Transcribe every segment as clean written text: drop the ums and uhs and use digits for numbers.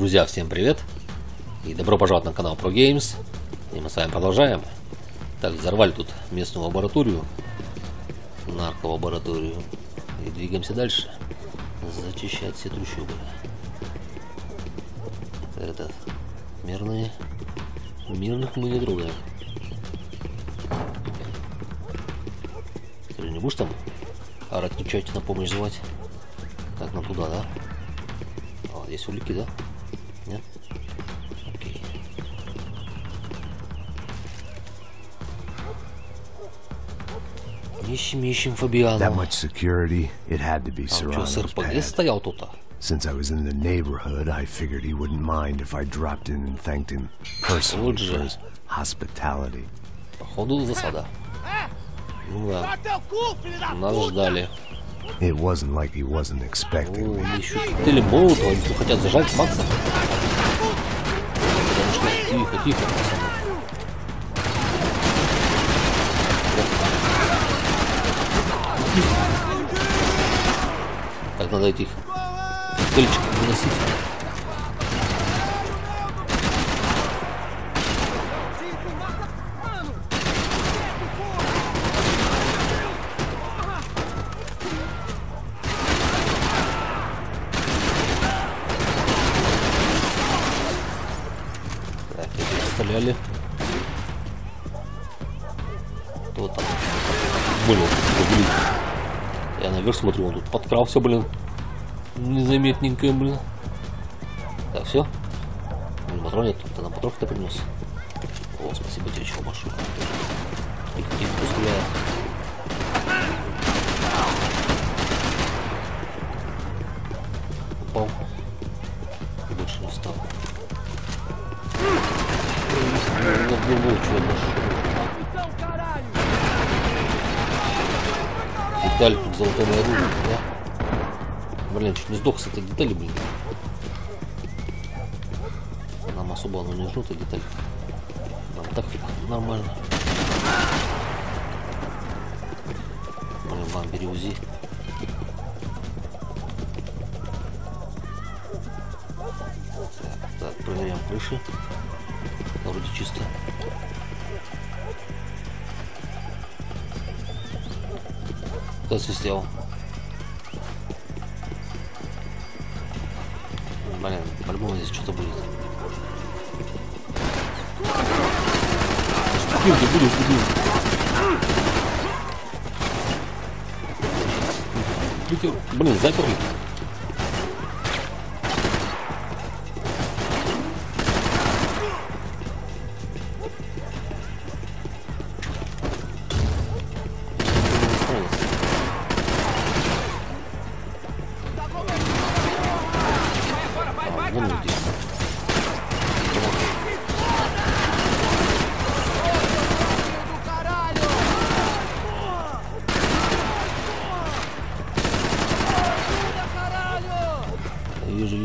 Друзья, всем привет и добро пожаловать на канал Pro Games. И мы с вами продолжаем. Так, взорвали тут местную лабораторию, нарколабораторию, и двигаемся дальше. Зачищать все трущобы. Это мирных мы не трогаем. Ты не будешь там орать, кричать, на помощь звать? Так, нам туда, да? О, здесь улики, да? Нет? Окей. Ищем Фабиану. That much security, it had to be Serrano's pad. Стоял тут-то. Since I was in the neighborhood, I figured he wouldn't mind if I dropped in and thanked him personally for his hospitality. Походу засада. Ну да. Нас ждали. It wasn't like he wasn't expecting me. Еще коктейли молотов, они тут хотят зажать Макса. Тихо, пацаны. Так, надо этих коктейльчиков выносить. Стреляли. Кто там? Блин. Я наверх смотрю, он тут подкрался, блин. Незаметненько, блин. Так, все. Патрон нет, ты нам патрон-то принес. О, спасибо тебе, чего большое. Тихо, стреляет. Упал. Больше не стал. Деталь тут золотое оружие, да? Блин, чуть не сдох с этой детали, блин. Нам особо оно не нужно, эта деталь. Нам так нормально. Блин, мам, бери УЗИ. Так, проверяем крыши. Вроде чисто. Кто свистел? Блин, по-любому здесь что-то будет. Блин, заперли. Вижу.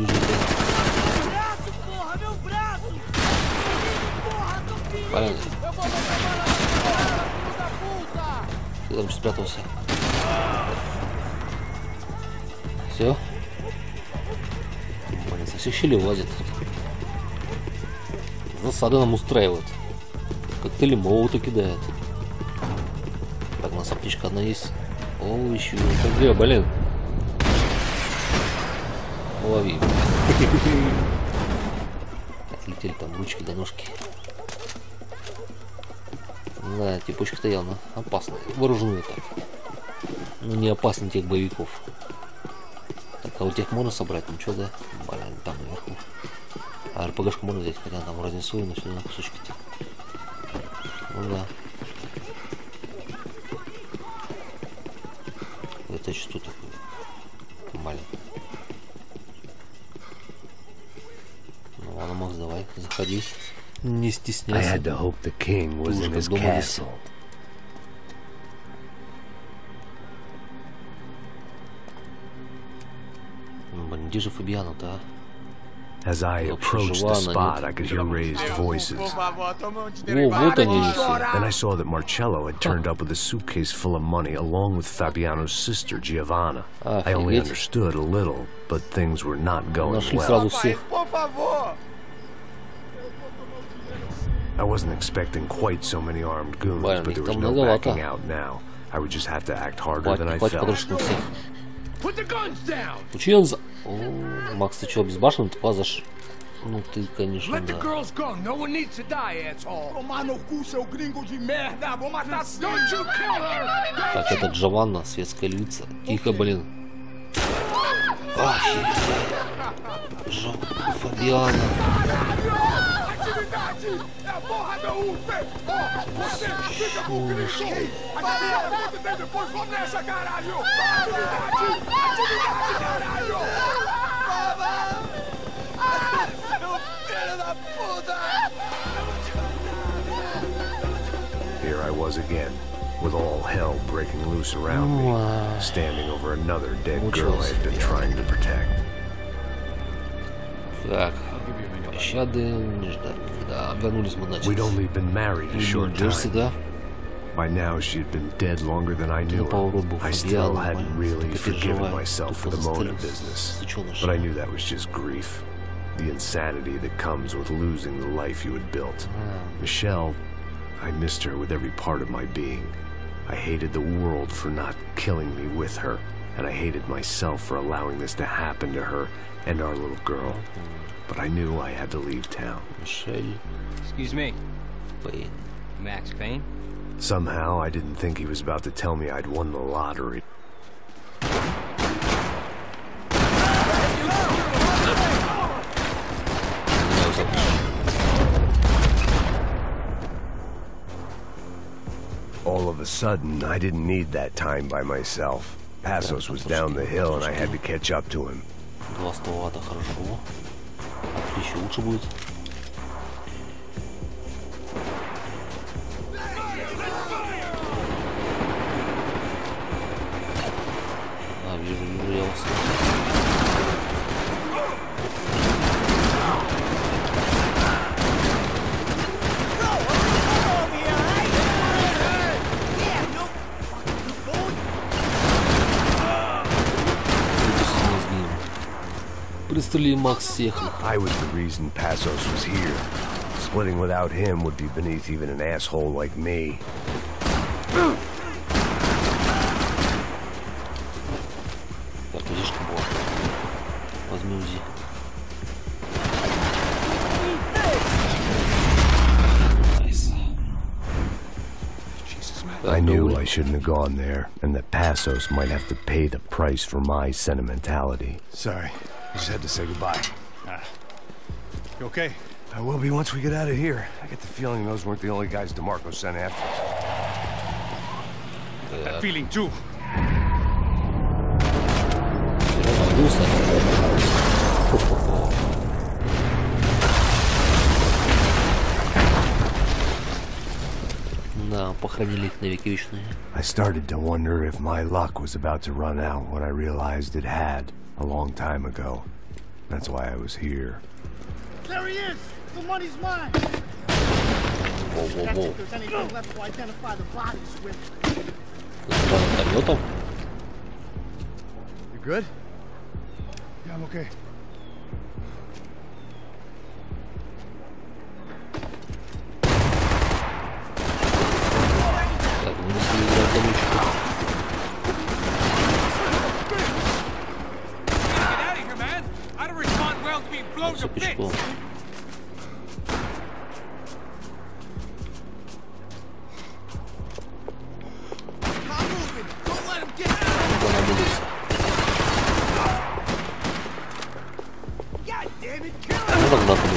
Понятно. Ты там спрятался. Все. Блин, со всех щелей лазит. Засады нам устраивают. Коктейли молоты кидает. Так, у нас аптечка одна есть. О, еще итоге, блин. Лови. Отлетели там ручки до ножки. Да, типочка-то явно опасные. Вооруженные так. Ну не опасны тех боевиков. Так, а у тех можно собрать? Ну что, да? Блин, там наверху. А РПГшку можно взять, хотя там разнесу, но все на кусочки-то. Ну да. Это что такое? Блин. Ну ладно, Макс, давай, заходи. Не стесняйся. I had to hope the king was in his castle. Блин, где же Фабиану-то, а? As I approached the spot, I could hear raised voices. Вот они все. Then I saw that Marcello had turned up with a suitcase full of money along with Fabiano's sister, Giovanna. I only understood a little, but things were not going Нашли well. сразу всех. I wasn't expecting quite so many armed goons, but there was no backing out now. I would just have to act harder than I felt. Put the guns down. Учил за... О, Макс, ты чего, безбашенный? Ты пазашь? Ну ты, конечно, да. Так, это Джованна, светская львица. Тихо, блин. Фабиану. Here I was again, with all hell breaking loose around me, standing over another dead girl I had been trying to protect. Так, пощады не ждали. Да, вернулись мы на We'd only been married a short Нью-Джерси, да? By now she had been dead longer than I knew her. I still hadn't really forgiven myself for the Mona business, but I knew that was just grief. The insanity that comes with losing the life you had built. Michelle, I missed her with every part of my being. I hated the world for not killing me with her, and I hated myself for allowing this to happen to her and our little girl. But I knew I had to leave town. Excuse me. Payne. Max Payne? Somehow, I didn't think he was about to tell me I'd won the lottery. All of a sudden, I didn't need that time by myself. Passos was down the hill and I had to catch up to him. 2 ствола-то хорошо. А 3 еще лучше будет. А, вижу я вас. Пристрели Макс всех. I was the reason Passos was here. Splitting without him would be beneath even an asshole like me. Так, лишка была. Возьми УЗИ. Найс. I knew I shouldn't have gone there, and that Passos might have to pay the price for my sentimentality. Sorry, I just had to say goodbye. You okay? I will be once we get out of here. I get the feeling those weren't the only guys DeMarco sent after us. That feeling too. Да, похоронили их навеки вечные. I started to wonder if my luck was about to run out when I realized it had a long time ago. That's why I was here. There he is! The money's mine! Whoa, whoa, whoa. If there's anything left to identify the bodies with. You good? Yeah, I'm okay. Так, мы несли играть колючку. Все пешком. Ну так нахуй.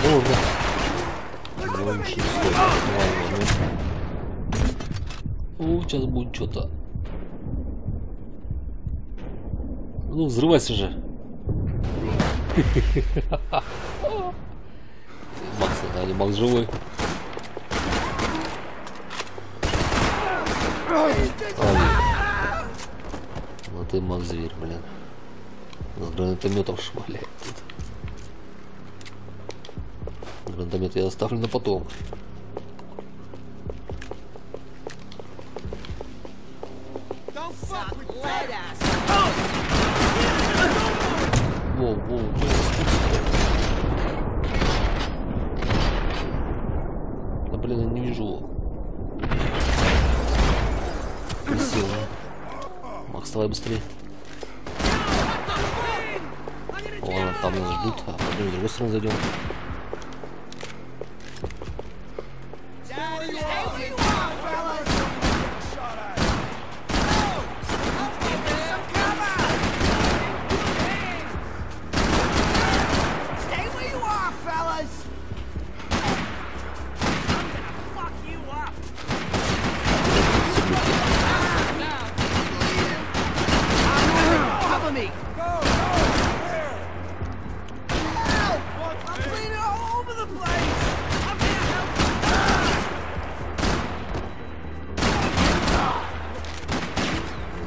Можно. Ну, ничего не стоит. Ладно, ну. О, сейчас будет что-то. Ну, взрывайся же. Макс, да, не Макс живой. Ну ты Макс зверь, блин. С гранатометом шмаляет тут. Гранатомет я оставлю на потом. Воу, да блин, я не вижу его. Красиво. Макс, давай быстрее. Ладно, там нас ждут, а потом с другой стороны зайдем.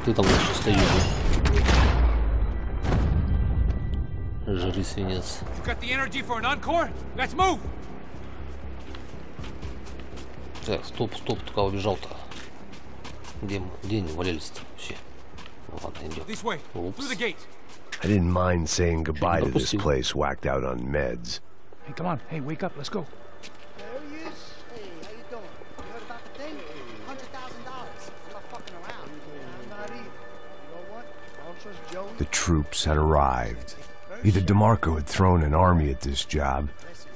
Ты там еще стоишь. Жри, свинец. Так, стоп, куда убежал-то? Где они валялись-то вообще? Ладно, идем. Упс. I didn't mind saying goodbye to this place whacked out on meds. Hey, come on. Hey, wake up. Let's go. There he is. Hey, how you doing? You heard about the thing? $100,000. I'm not fucking around. I'm not either. You know what? I don't trust Joey. The troops had arrived. Either DeMarco had thrown an army at this job,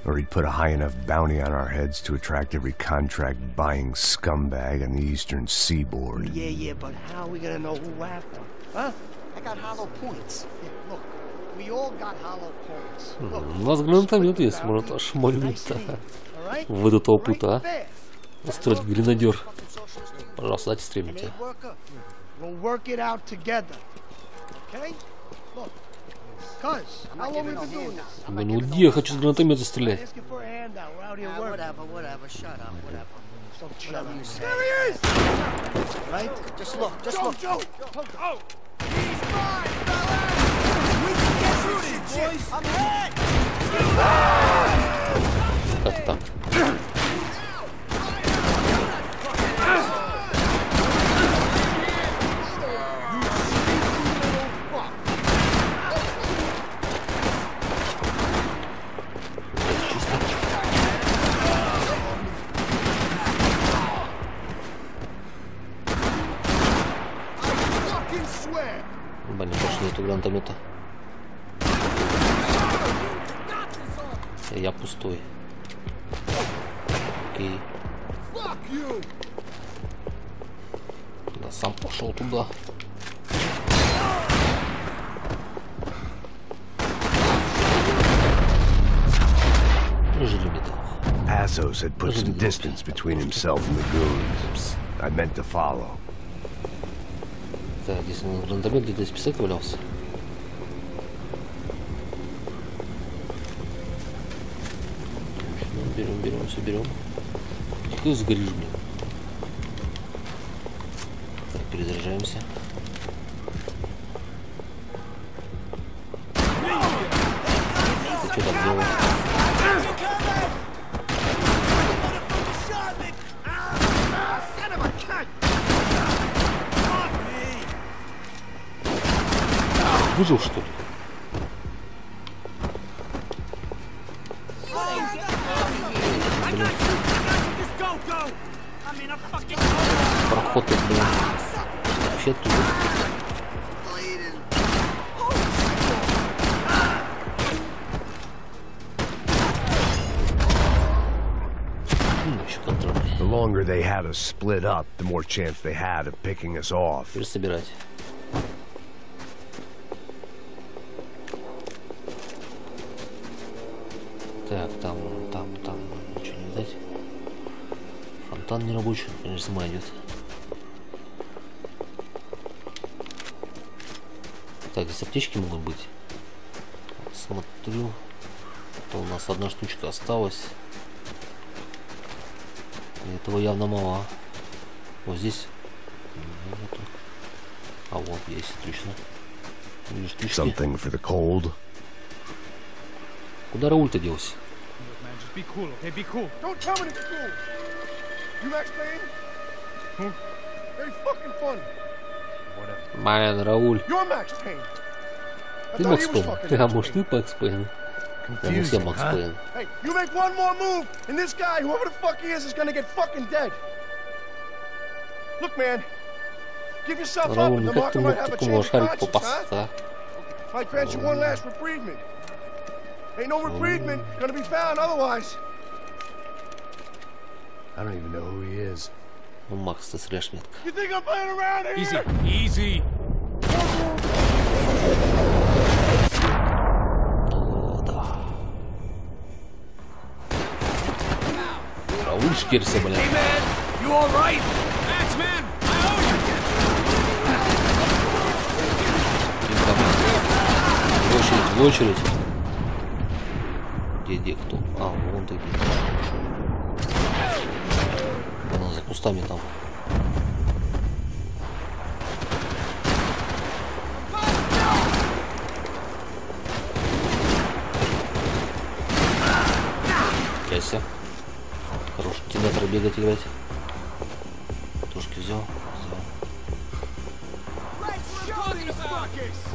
or he'd put a high enough bounty on our heads to attract every contract-buying scumbag on the eastern seaboard. Yeah, but how are we gonna know who whacked them? Huh? I got hollow points. Yeah, look, we all got hollow points. У нас гранатомет есть, может ошмольнуть в эту толпу, а? Устроить гренадер. Пожалуйста, дайте стрельните. We'll work it out together. Okay? Look. Cuz, how long we been doing this? Ну где я хочу с гранатомета стрелять? Whatever, shut up, whatever. Whatever you say. There he is! Right? Just look. Go! He's mine, fella! We can get through this, boys! I'm ahead! Как так? Блин, больше нету гранатомета. Я пустой. Окей. Да сам пошел туда. Жили металл. Assos had put some distance between himself and the goons. I meant to follow. Так, здесь гранатомет где-то из писать валялся. Берем, все берем. Какой сгоришь, блин. Так, перезаряжаемся. Ты что так делаешь? Выжил, что ли? Блин. Проход, блин. Вообще туда. Еще контроль. The longer they had us split up, the more chance they had of picking us off. Теперь собирать. Так, там ничего не видать. Фонтан не рабочий, конечно, сама идет. Так, здесь аптечки могут быть. Вот, смотрю, то у нас одна штучка осталась. И этого явно мало. Вот здесь. А вот есть, отлично. Something for the cold. Куда Рауль-то делся? Be cool, okay? Be cool. Don't tell me to be cool. You Max Payne? Who? Very fucking funny. Whatever. Man, Рауль. You're Max Payne. Ты Макс Пейн. Ты, а может, ты Макс Пейн? Да, мы все Макс Пейн. Hey, you make one more move, and this guy, whoever the fuck he is gonna get fucking dead. Look, man. Give yourself up, Рауль, and the как ты marker мог might have a такому change of шарику conscience, попасться, huh? а? Might grant you one last reprievement. Ain't no reprievement gonna be found otherwise. I don't even know who he is. Ну, Макс, ты срежь метко. You think I'm playing around here? Easy, easy. О, да. Рауль шкерся, блин. Hey man, you all right? Max man, I owe you. В очередь. Где кто? А, вон такие. Она за кустами там. Яся. Хорош кинотор бегать играть. Тушки взял.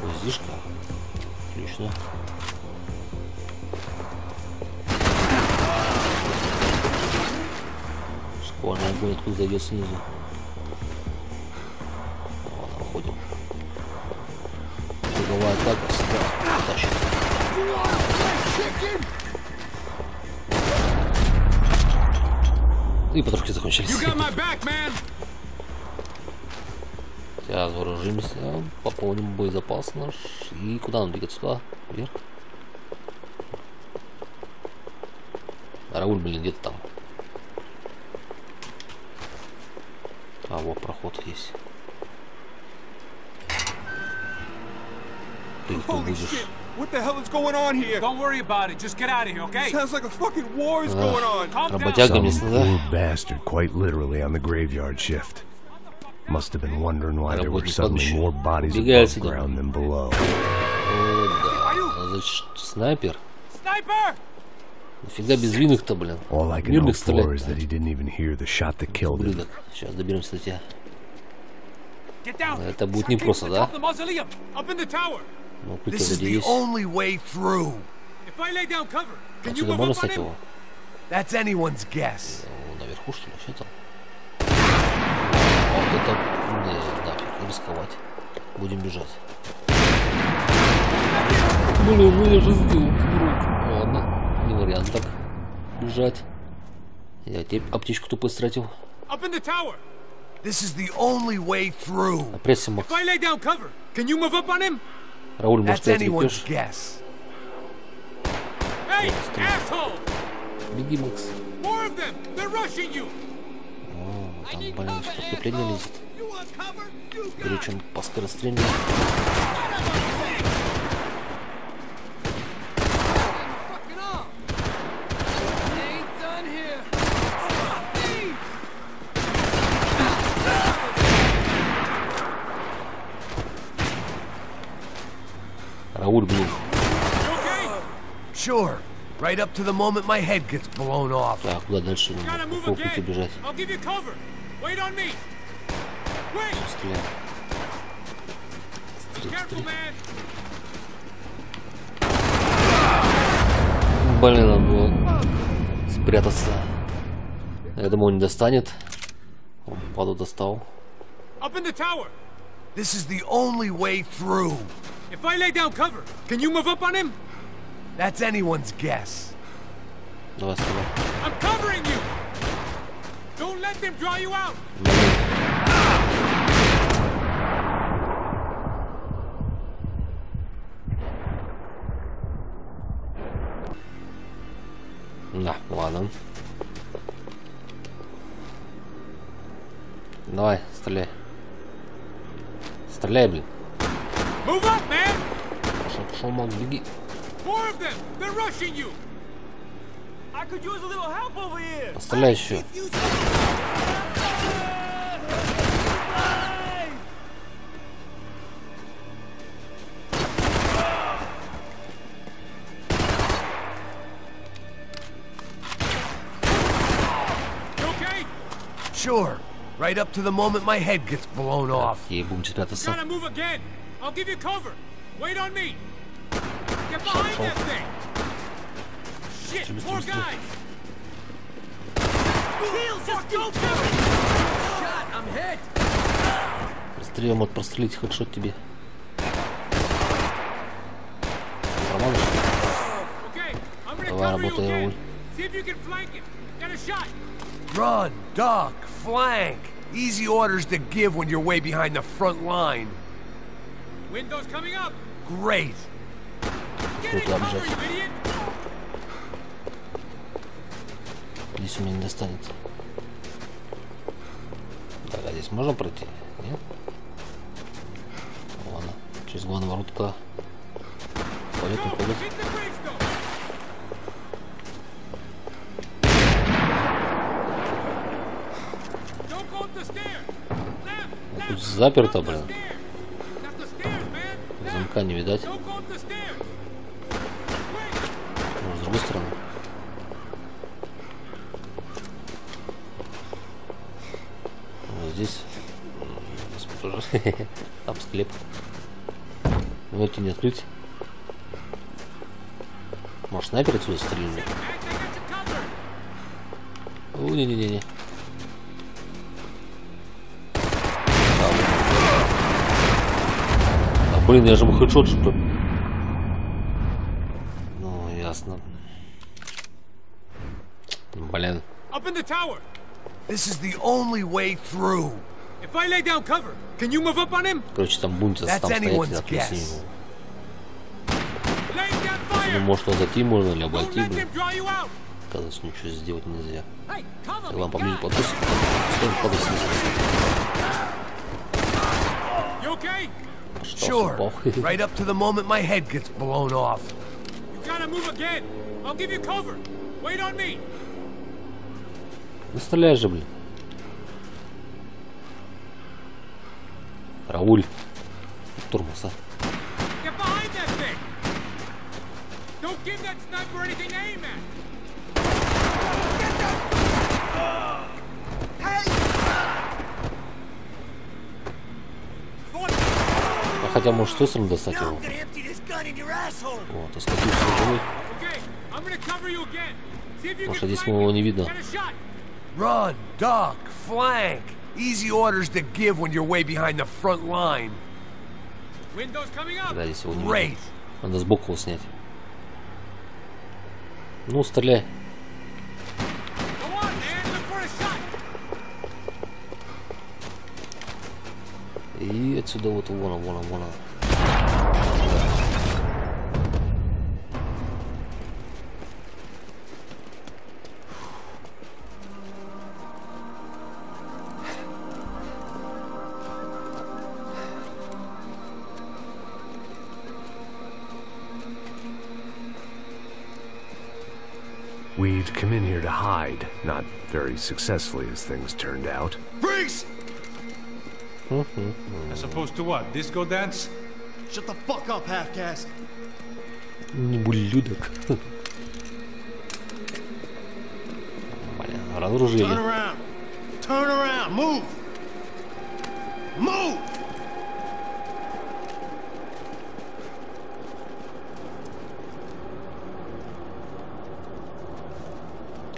Узишка. Отлично. Шквальный огонь откуда зайдет снизу. Ладно, выходим. Круговая атака сюда тащит. И потрошки закончились. Сейчас вооружимся, пополним боезапас наш. И куда нам двигаться? Сюда? Вверх? Рауль, блин, где-то там. А вот проход есть. Ты кто будешь? What the hell is going on here? Don't worry about it. Just get out of here, okay? Sounds like a fucking war is going on. Calm down. Работяга Some местный, да? poor bastard quite literally on the graveyard shift. Must have been wondering why there were suddenly more bodies above ground than below. О, да. Значит, снайпер? Sniper! Нафига без винных-то, блин? All I can hope for is that he didn't even hear the shot that killed him. Сейчас доберемся до тебя. Get down. Это будет непросто, да? Up in the tower. Ну, путь This is вроде the есть. only way through. If I lay down cover, can you Отсюда move можно up on снять him? его? That's anyone's guess. Наверху, что ли? Что там? Вот это... Не, нафиг, рисковать. Будем бежать. Блин, ну я же сделал. Ладно, не вариант так. Бежать. Я теперь аптечку тупо стратил. Up in the tower. This is the only way through. Опресься, Макс. If I lay down cover, can you move up on him? Рауль, может, That's ты anyone's отвлекешь? guess. Hey, asshole! Беги, Макс. More of them. They're rushing you. О, там, блин, что подкрепление лезет. You want cover? You got Причем по скорострельному. fucking up. Ain't done here. Рауль, блин. You okay? Sure. Right up to the moment my head gets blown off. Так, куда дальше? Gotta По move какому пути again. бежать? I'll give you cover. Wait on me. Wait. Стреляй. Careful, man. Блин, надо было спрятаться. Я думал, он не достанет. Он, паду, достал. Up in the tower. This is the only way through. If I lay down cover, can you move up on him? That's anyone's guess. Давай, стреляй. I'm covering you. Don't let them draw you out. Да, ладно. Давай, стреляй. Стреляй, блин. Move up, man. Пошел, Макс, беги. More of them. They're rushing you. I could use a little help over here. Стреляй еще. Sure. Right up to the moment my head gets blown off. И будем спрятаться. Gotta move again. I'll give you cover. Wait on me. Get behind that thing. Shit, more guys. Heels, just go for it. Shot, I'm hit. Быстрее мог прострелить хедшот тебе. Давай, работай, Рауль. Run, duck, flank. Easy orders to give when you're way behind the front line. Windows coming up. Great. Get in cover, you idiot. Здесь у меня не достанется. Так, а здесь можно пройти? Нет? Ладно, через главный воротка. Пойдет, не пойдет. Тут заперто, блин. Замка не видать. Ну, с другой стороны. Вот здесь тоже там склеп. Ну, эти не открыть. Может, снайпер отсюда стрельнет? О, не-не-не-не. Блин, я же ему хедшот, что ли? Ну, ясно. Блин. Короче, там бунтер там стоять, отвлечь. Ну, может, он зайти можно или обойти, блин. Казалось, ничего сделать нельзя. Ладно, поближе подпуск. Sure. Right up to the moment my head gets blown off. You gotta move again. I'll give you cover. Wait on me. Ну стреляй же, блин. Рауль. Тормоз, а. Get behind that thing. Don't give that sniper anything to aim at. Get that. Hey. Хотя, может, с той стороны достать его. Вот, оскотился живой. Может, здесь его не видно. Run, duck, flank. Easy orders to give when you're way behind the front line. Да, здесь его не видно. Надо сбоку его снять. Ну, стреляй. И отсюда вот вон он. We'd come in here to hide, not very successfully as things turned out. Freeze! As opposed to what? Disco dance? Shut the fuck up, half-caste. Ублюдок. Блин, разоружили. Turn around. Turn around. Move. Move.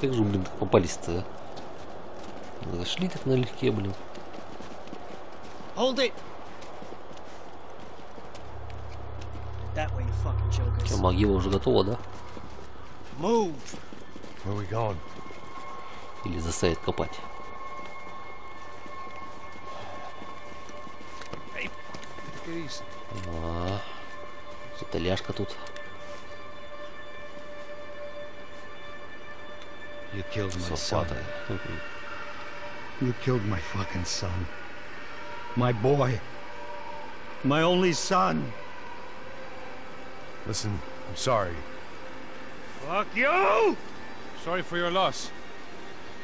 Как же, блин, попались-то, а? Зашли так налегке, блин. Hold it. That way, you fucking jokers. Что, могила уже готова, да? Move. Where are we going? Или заставить копать? Hey, take it easy. Итальяшка тут. You killed my son. You killed my fucking son. My boy. My only son. Listen, I'm sorry. Fuck you! Sorry for your loss.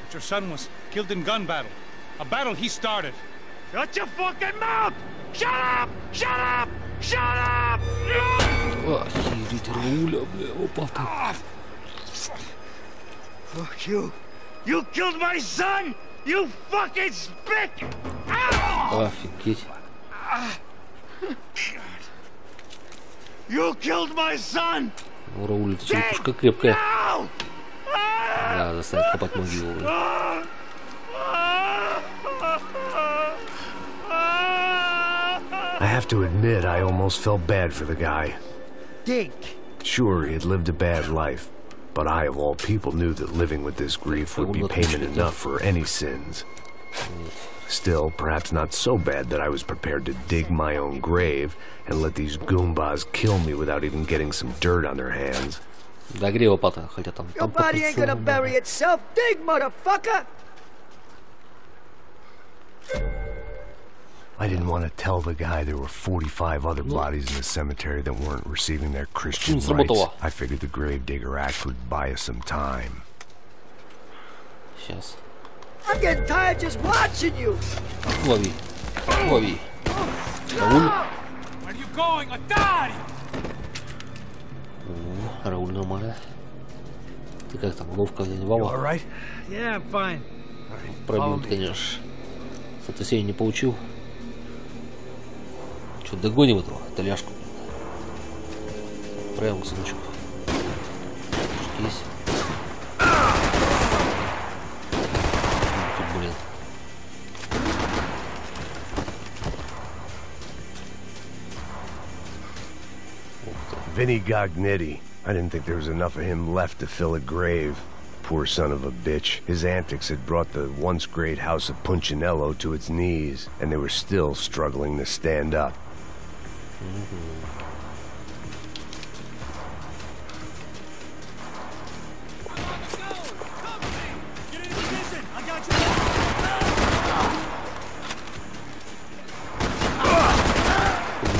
But your son was killed in gun battle. A battle he started. Shut your fucking mouth! Shut up! Shut up! Shut up! Охереть, Рауля, бля, опа. Fuck you! You killed my son! You fucking spick! Офигеть. You killed my son! Рауль, это черепушка крепкая. Да, заставит копать могилу. I have to admit, I almost felt bad for the guy. Dig. Sure, he had lived a bad life, but I, of all people, knew that living with this grief would be payment enough for any sins. Still, perhaps not so bad that I was prepared to dig my own grave and let these Goombas kill me without even getting some dirt on their hands. Your body ain't gonna bury itself. Dig, motherfucker! I didn't want to tell the guy there were 45 other bodies in the cemetery that weren't receiving their Christian rights. I figured the Gravedigger Act would buy us some time. Сейчас. I'm getting tired just watching you. Лови. Лови. Рауль. Where are you going? Отдай! Рауль нормально. Ты как там, ловко Вова? Alright? Yeah, I'm fine. Пробил, конечно. Сотрясение не получил. Что, догоним этого итальяшку? Прямо к сыночку. Есть. Тут, блин. Vinny Gognetti. I didn't think there was enough of him left to fill a grave. Poor son of a bitch. His antics had brought the once great house of Punchinello to its knees, and they were still struggling to stand up.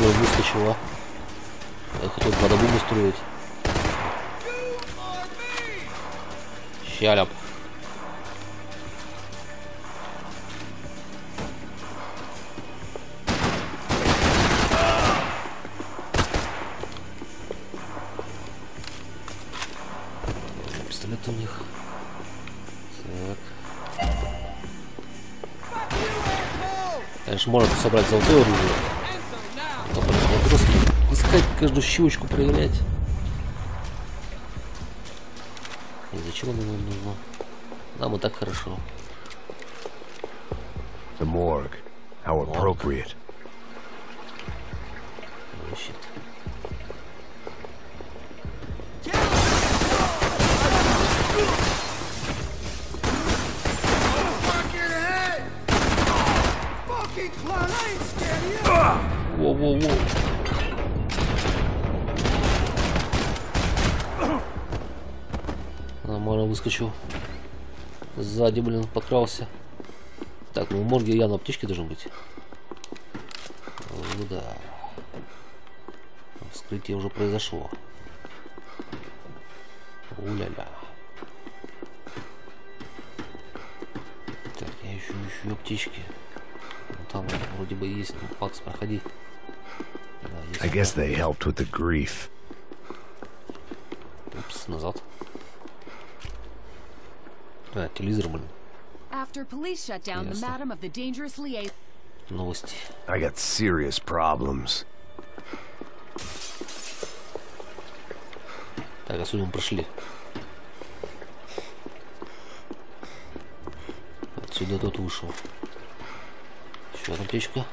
Выскочила. Я хотел подобум устроить. Щаляп. Пистолет у них. Так. Конечно, можно собрать золотое оружие. Но просто искать каждую щелочку, проверять. И зачем оно нам нужно? Нам и так хорошо. The morgue. How appropriate. Oh, shit. Воу-воу-воу. Нормально выскочил. Сзади, блин, подкрался. Так, ну в морге явно аптечки должны быть. Ну да. Вскрытие уже произошло. У-ля-ля. Так, я ищу аптечки. Ну, там вроде бы есть. Ну, Макс, проходи. Да, I guess they helped with the grief. Упс, назад. А, телевизор, блин. After police shut down the madam of the dangerous liaison. Новости. I got serious problems. Так, отсюда мы прошли. Отсюда тот вышел. Еще одна аптечка.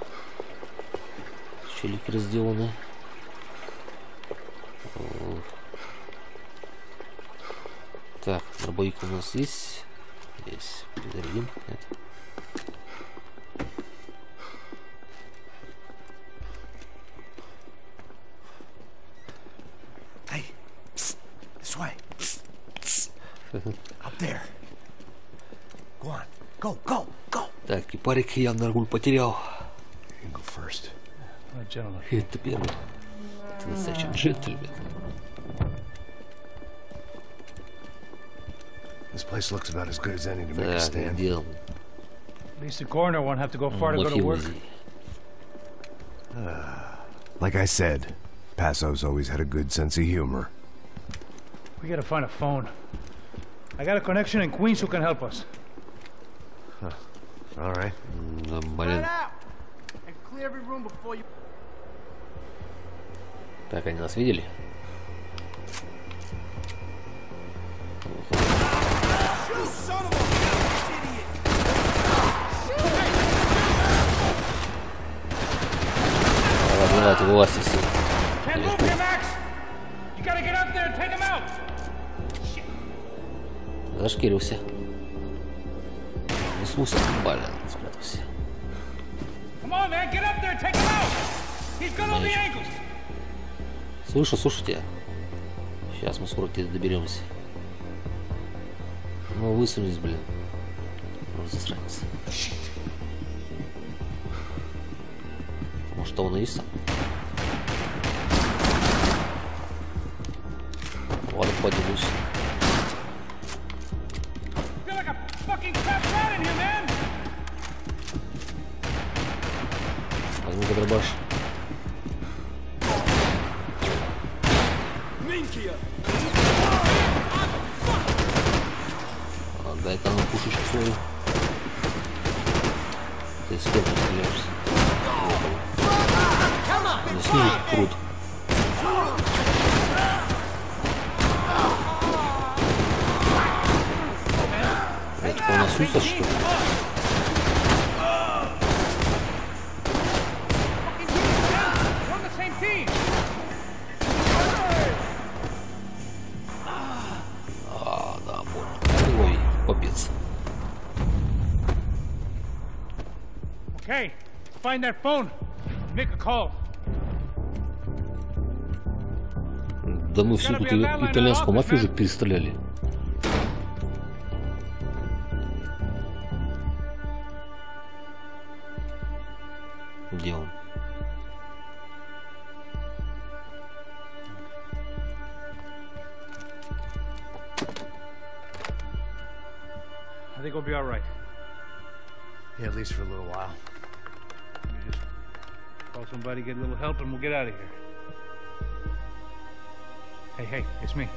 Челики разделаны. Так, дробовик у нас есть. Здесь перезарядим. Нет. Hey, psst, this way. Psst, psst. Up there. Go on, go, go, go. Так, кипарик явно руль потерял. You go first. Это первый. Это настоящий джентльмен. This place looks about as good as any to make a stand. At least the coroner won't have to go far to go to work. Like I said, Passo's always had a good sense of humor. We gotta find a phone. I got a connection in Queens who can help us. All right. Да, блин. Так, они нас видели? Давайте, вылазьте все. Зашкирился. Не смусил, блин, спрятался. Слушайте. Сейчас мы скоро к тебе доберемся. Ну, высунулись, блин. Ну, засранец. Может, он и есть там? Ладно, поднимусь. Возьму-ка дробаш. Дай-ка нам пушечку свою. Ты сколько стреляешься? Не снизу крут. Это у нас усер, что ли? Okay, find that phone. Make a call. Да мы всю тут итальянскую мафию уже перестреляли. Где он? I think we'll be all right. Yeah, at least for a little while. We just call somebody, get a little help, and we'll get out of here. Hey, it's me.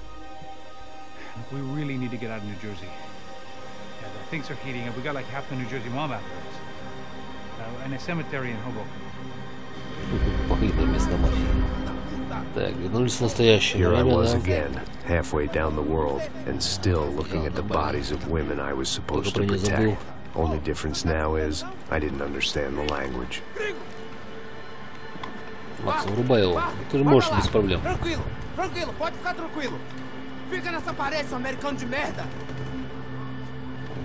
Look, we really need to get out of New-Jersey. Yeah, things are heating up. We got like half the New Jersey mob after us. And a cemetery in Hoboken. Here I was again, halfway down the world, and still looking at the bodies of women I was supposed to protect. Only difference now is, I didn't understand the language. Макс, врубай его. Ты же можешь без проблем. Tranquilo, pode ficar tranquilo. Fica nessa parede, seu americano de merda.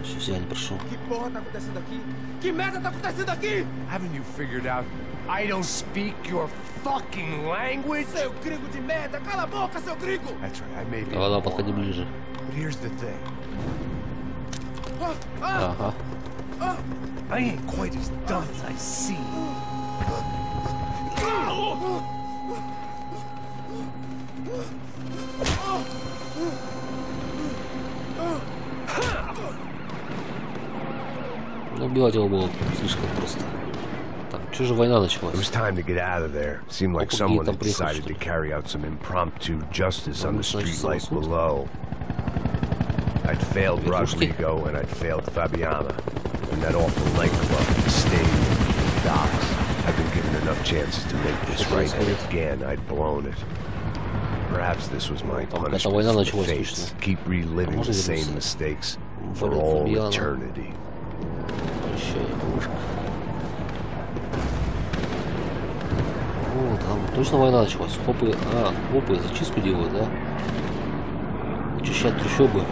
Все, я не прошу. Que porra tá acontecendo aqui? Que merda tá acontecendo aqui? Haven't you figured out I don't speak your fucking language? Seu gringo de merda, cala a boca, seu gringo. That's right, I may be. Давай, подходи ближе. But here's the thing. Ага. I ain't quite as dumb as I seem. Ну, убивать его было слишком просто. Так, что же война началась? It was time to get out of there. Seemed like someone had decided to carry out some impromptu justice on the streetlights below. I'd failed Rodrigo and I'd failed Fabiana. And that awful nightclub stayed in the docks. I've been given enough chances to make this right, and again I'd blown it. Perhaps this was my punishment for the fates. Keep reliving the same mistakes for all eternity. О, там точно война началась. Хопы, хопы зачистку делают, да? Очищать трущобы.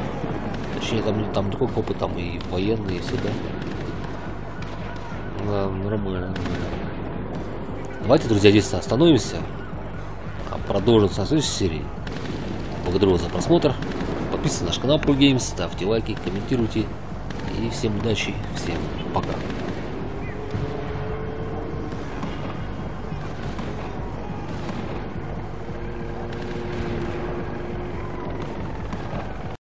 Точнее, там не только хопы, там и военные, и все, да? Да, нормально. Давайте, друзья, здесь остановимся. Продолжим в следующей серии. Благодарю вас за просмотр. Подписывайтесь на наш канал Pro Games, ставьте лайки, комментируйте. И всем удачи, всем пока.